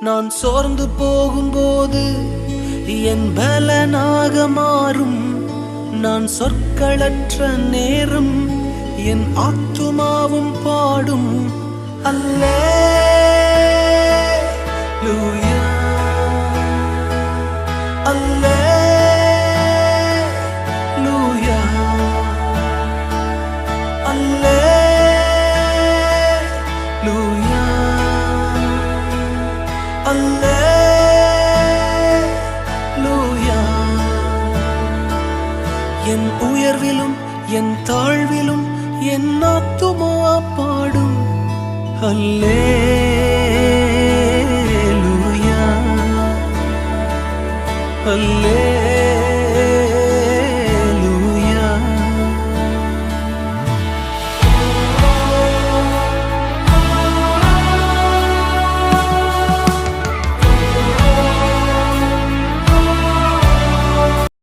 நான் சோர்ந்து போகும்போது என் பலனாக மாறும். நான் சொற்களற்ற நேரம் என் ஆத்துமாவும் பாடும். அல்லேலூயா, அல்லேலூயா, அல்லேலூயா, அல்லேலூயா. என் உயர்விலும் என் தாழ்விலும் என் ஆத்துமா பாடும். அல்லேலூயா, அல்லேலூயா.